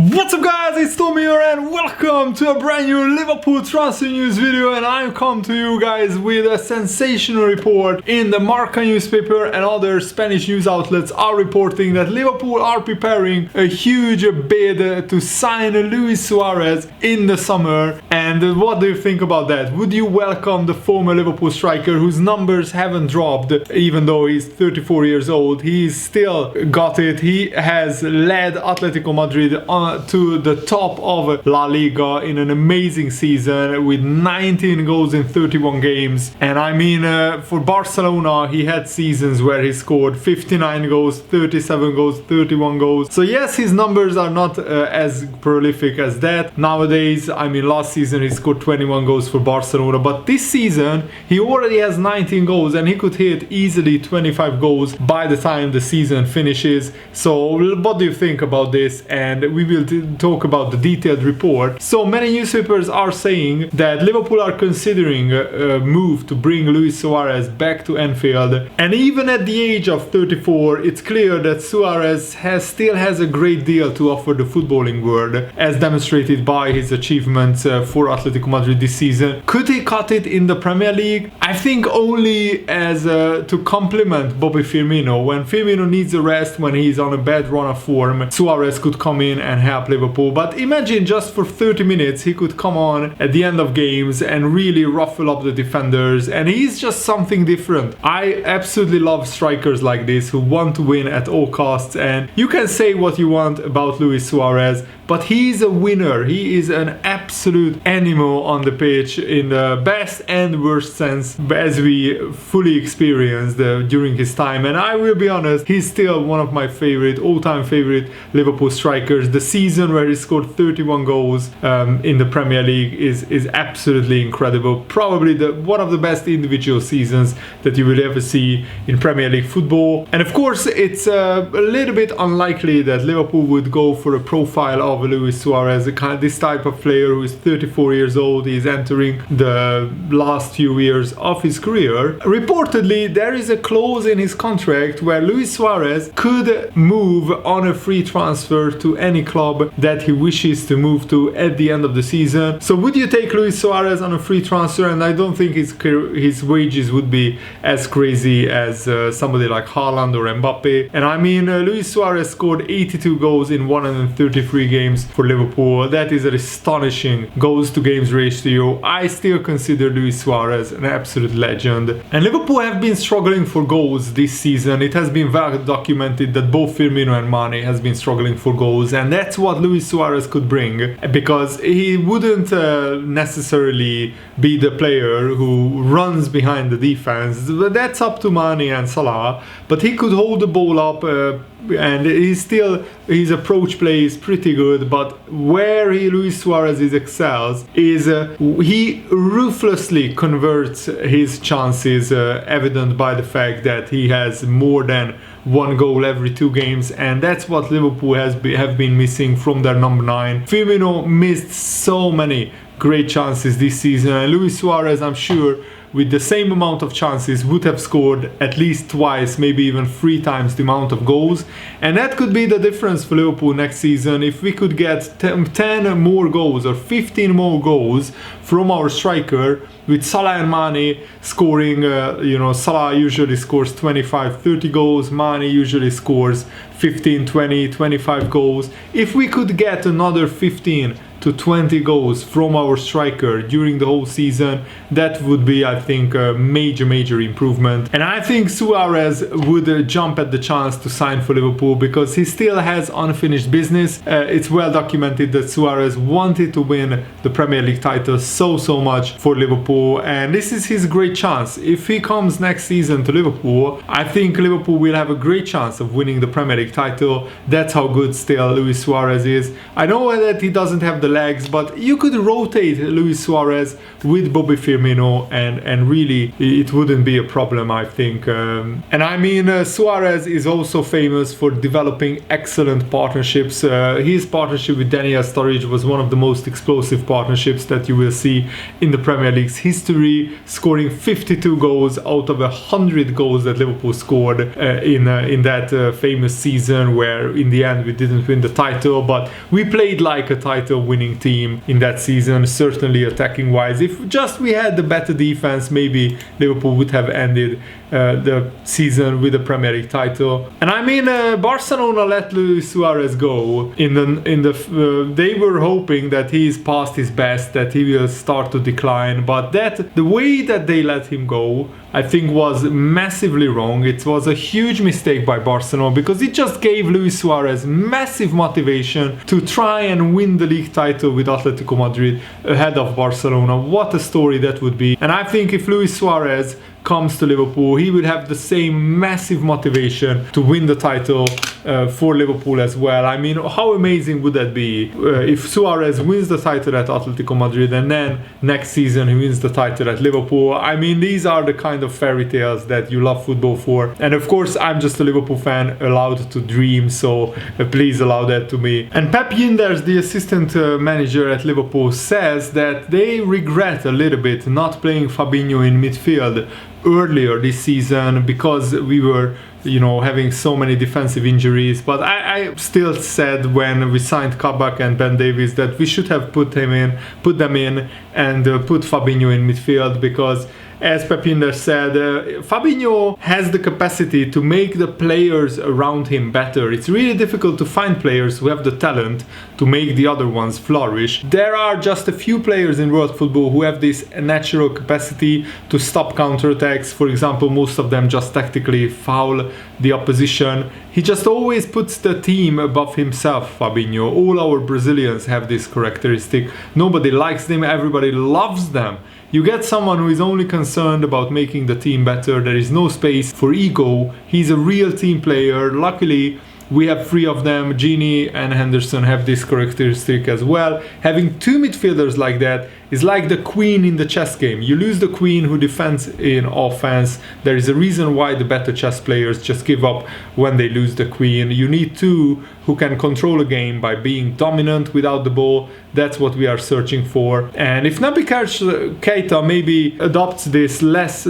What's up guys, it's Tommy here and welcome to a brand new Liverpool transfer news video, and I've come to you guys with a sensational report. In the Marca newspaper and other Spanish news outlets are reporting that Liverpool are preparing a huge bid to sign Luis Suarez in the summer. And what do you think about that? Would you welcome the former Liverpool striker whose numbers haven't dropped even though he's 34 years old? He's still got it. He has led Atletico Madrid to the top of La Liga in an amazing season with 19 goals in 31 games. And I mean, for Barcelona, he had seasons where he scored 59 goals, 37 goals, 31 goals. So yes, his numbers are not as prolific as that nowadays. I mean, last season he scored 21 goals for Barcelona, but this season he already has 19 goals and he could hit easily 25 goals by the time the season finishes. So what do you think about this? And we will talk about the detailed report. So many newspapers are saying that Liverpool are considering a move to bring Luis Suarez back to Anfield, and even at the age of 34 it's clear that Suarez still has a great deal to offer the footballing world, as demonstrated by his achievements for Atletico Madrid this season. Could he cut it in the Premier League? I think only as to complement Bobby Firmino. When Firmino needs a rest, when he's on a bad run of form, Suarez could come in and help Liverpool. But imagine just for 30 minutes he could come on at the end of games and really ruffle up the defenders, and he's just something different. I absolutely love strikers like this who want to win at all costs, and you can say what you want about Luis Suarez, but he's a winner. He is an absolute animal on the pitch in the best and worst sense, as we fully experienced during his time. And I will be honest, he's still one of my all-time favorite Liverpool strikers. The season where he scored 31 goals in the Premier League is absolutely incredible. Probably one of the best individual seasons that you will ever see in Premier League football. And of course, it's a little bit unlikely that Liverpool would go for a profile of Luis Suarez, this type of player who is 34 years old. He's entering the last few years of his career. Reportedly, there is a clause in his contract where Luis Suarez could move on a free transfer to any club that he wishes to move to at the end of the season. So would you take Luis Suarez on a free transfer? And I don't think his wages would be as crazy as somebody like Haaland or Mbappe. And I mean, Luis Suarez scored 82 goals in 133 games for Liverpool. That is an astonishing goals to games ratio. I still consider Luis Suarez an absolute legend. And Liverpool have been struggling for goals this season. It has been well documented that both Firmino and Mane has been struggling for goals, and that's what Luis Suarez could bring, because he wouldn't necessarily be the player who runs behind the defense. That's up to Mane and Salah, but he could hold the ball up, and his approach play is pretty good. But where Luis Suarez excels is he ruthlessly converts his chances, evident by the fact that he has more than one goal every 2 games, and that's what Liverpool have been missing from their number 9. Firmino missed so many great chances this season, and Luis Suarez, I'm sure, with the same amount of chances would have scored at least twice, maybe even 3 times the amount of goals. And that could be the difference for Liverpool next season. If we could get 10 more goals or 15 more goals from our striker, with Salah and Mane scoring, Salah usually scores 25-30 goals, Mane usually scores 15, 20, 25 goals. If we could get another 15 to 20 goals from our striker during the whole season, that would be, I think, a major improvement. And I think Suarez would jump at the chance to sign for Liverpool because he still has unfinished business. It's well documented that Suarez wanted to win the Premier League title so much for Liverpool, and this is his great chance. If he comes next season to Liverpool, I think Liverpool will have a great chance of winning the Premier League title. That's how good still Luis Suarez is. I know that he doesn't have the legs, but you could rotate Luis Suarez with Bobby Firmino and really it wouldn't be a problem, I think. And I mean, Suarez is also famous for developing excellent partnerships. His partnership with Daniel Sturridge was one of the most explosive partnerships that you will see in the Premier League's history, scoring 52 goals out of 100 goals that Liverpool scored in that famous season, where in the end we didn't win the title, but we played like a title winning team in that season, certainly attacking wise. If just we had the better defense, maybe Liverpool would have ended the season with a Premier League title. And I mean, Barcelona let Luis Suarez go they were hoping that he is past his best, that he will start to decline, but the way that they let him go, I think, was massively wrong. It was a huge mistake by Barcelona, because it just gave Luis Suarez massive motivation to try and win the league title with Atletico Madrid ahead of Barcelona. What a story that would be. And I think if Luis Suarez comes to Liverpool, he would have the same massive motivation to win the title for Liverpool as well. I mean, how amazing would that be if Suarez wins the title at Atletico Madrid and then next season he wins the title at Liverpool. I mean, these are the kind of fairy tales that you love football for. And of course, I'm just a Liverpool fan, allowed to dream, so please allow that to me. And Pep Yinders, the assistant manager at Liverpool, says that they regret a little bit not playing Fabinho in midfield earlier this season, because we were having so many defensive injuries. But I still said when we signed Kabak and Ben Davies that we should have put them in and put Fabinho in midfield, because as Pep Yinders said, Fabinho has the capacity to make the players around him better. It's really difficult to find players who have the talent to make the other ones flourish. There are just a few players in world football who have this natural capacity to stop counterattacks. For example, most of them just tactically foul the opposition. He just always puts the team above himself, Fabinho. All our Brazilians have this characteristic. Nobody likes them, everybody loves them. You get someone who is only concerned about making the team better. There is no space for ego. He's a real team player. Luckily, we have three of them. Gini and Henderson have this characteristic as well. Having two midfielders like that is like the queen in the chess game. You lose the queen who defends in offense. There is a reason why the better chess players just give up when they lose the queen. You need two who can control a game by being dominant without the ball. That's what we are searching for. And if Naby Keita maybe adopts these less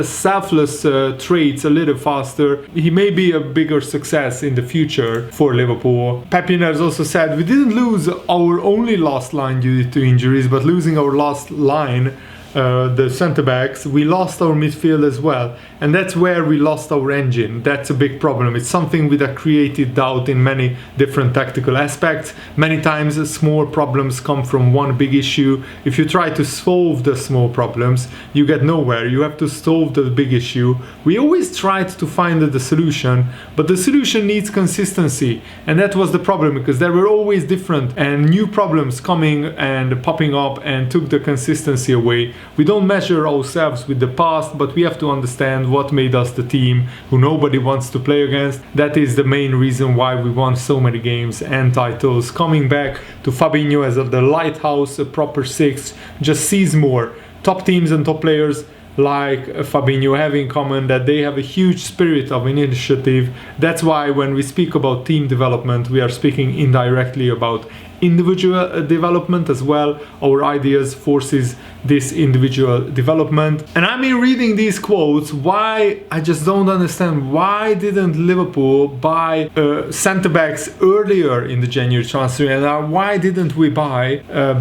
selfless traits a little faster, he may be a bigger success in the future for Liverpool. Pep Yinders also said we didn't lose our only last line due to injuries, but losing our last line, the centre backs, we lost our midfield as well, and that's where we lost our engine. That's a big problem. It's something that created doubt in many different tactical aspects. Many times small problems come from one big issue. If you try to solve the small problems, you get nowhere. You have to solve the big issue. We always tried to find the solution, but the solution needs consistency, and that was the problem, because there were always different and new problems coming and popping up and took the consistency away. We don't measure ourselves with the past, but we have to understand what made us the team who nobody wants to play against. That is the main reason why we won so many games and titles. Coming back to Fabinho as the lighthouse, a proper six, just sees more. Top teams and top players like Fabinho have in common that they have a huge spirit of initiative. That's why when we speak about team development, we are speaking indirectly about individual development as well. Our ideas forces this individual development. And I mean, reading these quotes, why I just don't understand, why didn't Liverpool buy centre backs earlier in the January transfer, and why didn't we buy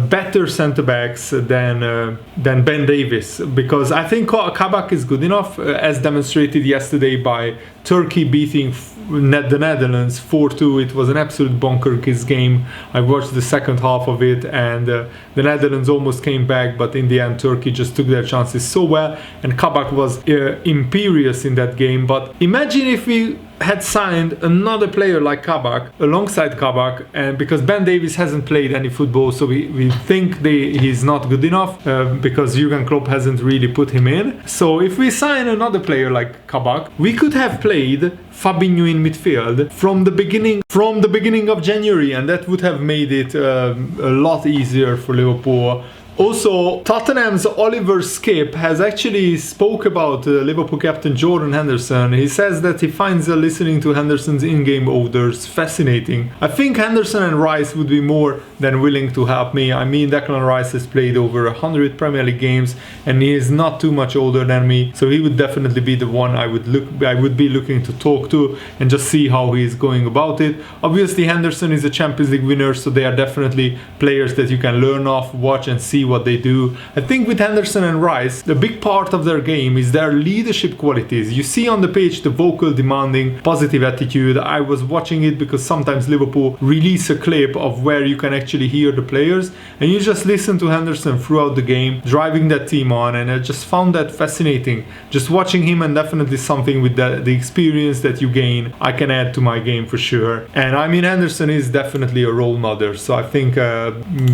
better centre backs than Ben Davies? Because I think Kabak is good enough, as demonstrated yesterday by Turkey beating the Netherlands 4-2. It was an absolute bonkers game. I watched the second half of it, and the Netherlands almost came back, but in the end Turkey just took their chances so well, and Kabak was imperious in that game. But imagine if we had signed another player like Kabak alongside Kabak, and because Ben Davies hasn't played any football, so we think he's not good enough because Jurgen Klopp hasn't really put him in. So if we sign another player like Kabak, we could have played Fabinho in midfield from the beginning of January, and that would have made it a lot easier for Liverpool. Also, Tottenham's Oliver Skip has actually spoke about Liverpool captain Jordan Henderson. He says that he finds listening to Henderson's in-game orders fascinating. I think Henderson and Rice would be more than willing to help me. I mean, Declan Rice has played over 100 Premier League games and he is not too much older than me, so he would definitely be the one I would be looking to talk to and just see how he is going about it. Obviously, Henderson is a Champions League winner, so they are definitely players that you can learn off, watch and see what they do. I think with Henderson and Rice, the big part of their game is their leadership qualities. You see on the page the vocal, demanding, positive attitude. I was watching it because sometimes Liverpool release a clip of where you can actually hear the players, and you just listen to Henderson throughout the game, driving that team on, and I just found that fascinating. Just watching him, and definitely something with the experience that you gain, I can add to my game for sure. And I mean, Henderson is definitely a role model, so I think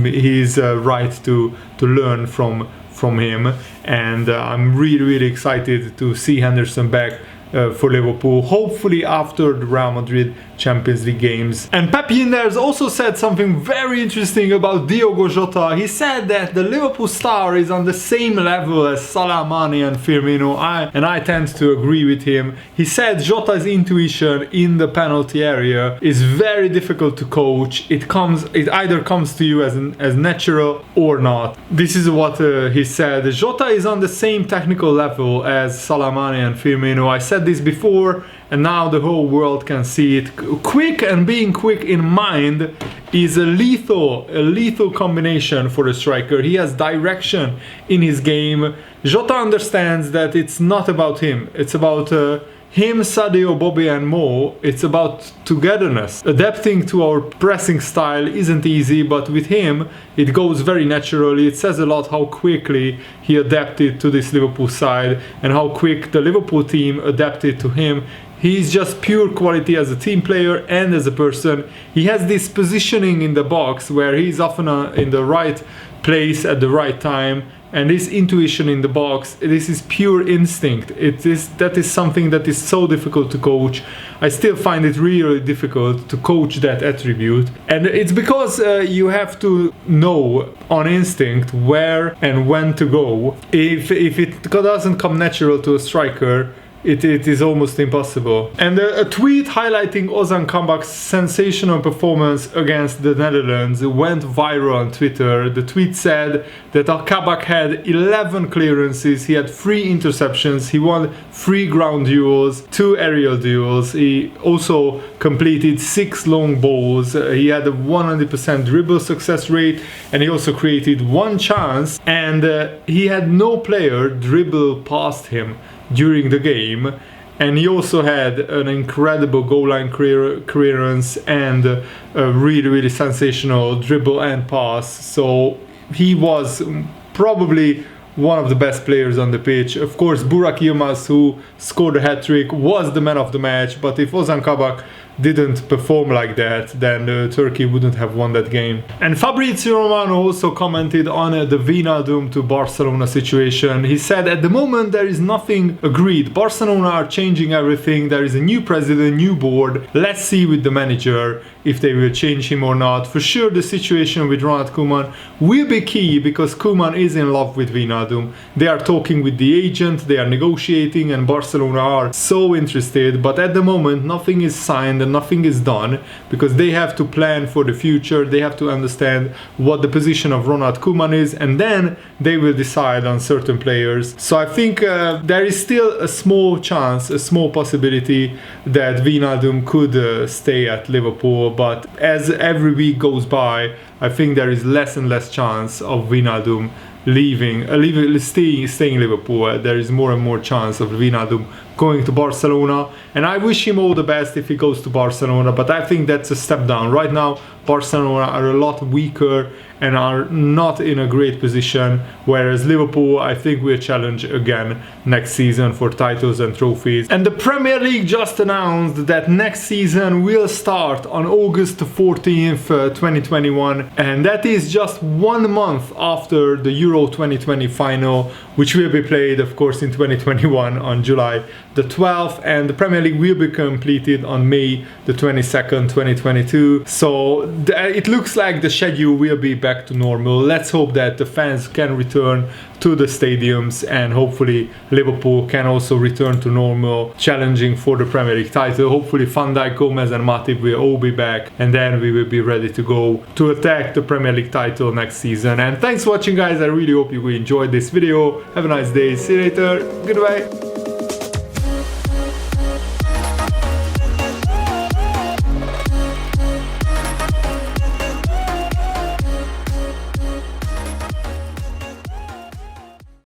he's right to learn from him, and I'm really excited to see Henderson back for Liverpool, hopefully after the Real Madrid Champions League games. And Pep Yinders also said something very interesting about Diogo Jota. He said that the Liverpool star is on the same level as Salah, Mane and Firmino, and I tend to agree with him. He said Jota's intuition in the penalty area is very difficult to coach. It either comes to you as natural or not. This is what he said. Jota is on the same technical level as Salah, Mane and Firmino. I said this before, and now the whole world can see it. Quick and being quick in mind is a lethal combination for a striker. He has direction in his game. Jota understands that it's not about him. It's about him, Sadio, Bobby and Mo. It's about togetherness. Adapting to our pressing style isn't easy, but with him it goes very naturally. It says a lot how quickly he adapted to this Liverpool side and how quick the Liverpool team adapted to him. He's just pure quality as a team player and as a person. He has this positioning in the box where he's often in the right place at the right time, and this intuition in the box, this is pure instinct. That is something that is so difficult to coach. I still find it really difficult to coach that attribute, and it's because you have to know on instinct where and when to go. If it doesn't come natural to a striker, it is almost impossible. And a tweet highlighting Ozan Kabak's sensational performance against the Netherlands went viral on Twitter. The tweet said that Kabak had 11 clearances, he had 3 interceptions, he won 3 ground duels, 2 aerial duels, he also completed 6 long balls, he had a 100% dribble success rate, and he also created 1 chance, and he had no player dribble past him during the game, and he also had an incredible goal line clearance and a really sensational dribble and pass. So he was probably one of the best players on the pitch. Of course, Burak Yilmaz, who scored a hat-trick, was the man of the match, but if Ozan Kabak didn't perform like that, then Turkey wouldn't have won that game. And Fabrizio Romano also commented on the Wijnaldum to Barcelona situation. He said, at the moment there is nothing agreed. Barcelona are changing everything. There is a new president, new board. Let's see with the manager if they will change him or not. For sure the situation with Ronald Koeman will be key because Koeman is in love with Wijnaldum. They are talking with the agent, they are negotiating, and Barcelona are so interested, but at the moment nothing is signed and nothing is done because they have to plan for the future. They have to understand what the position of Ronald Koeman is, and then they will decide on certain players. So I think there is still a small chance, a small possibility that Wijnaldum could stay at Liverpool, but as every week goes by, I think there is less and less chance of Wijnaldum staying in Liverpool. There is more and more chance of Wijnaldum going to Barcelona, and I wish him all the best if he goes to Barcelona, but I think that's a step down. Right now Barcelona are a lot weaker and are not in a great position, whereas Liverpool, I think, will challenge again next season for titles and trophies. And the Premier League just announced that next season will start on August 14th, 2021, and that is just 1 month after the Euro 2020 final, which will be played, of course, in 2021 on July the 12th, and the Premier League will be completed on May the 22nd, 2022. So it looks like the schedule will be back to normal. Let's hope that the fans can return to the stadiums, and hopefully Liverpool can also return to normal, challenging for the Premier League title. Hopefully Van Dijk, Gomez and Matip will all be back, and then we will be ready to go to attack the Premier League title next season. And thanks for watching, guys. I really hope you enjoyed this video. Have a nice day. See you later. Goodbye.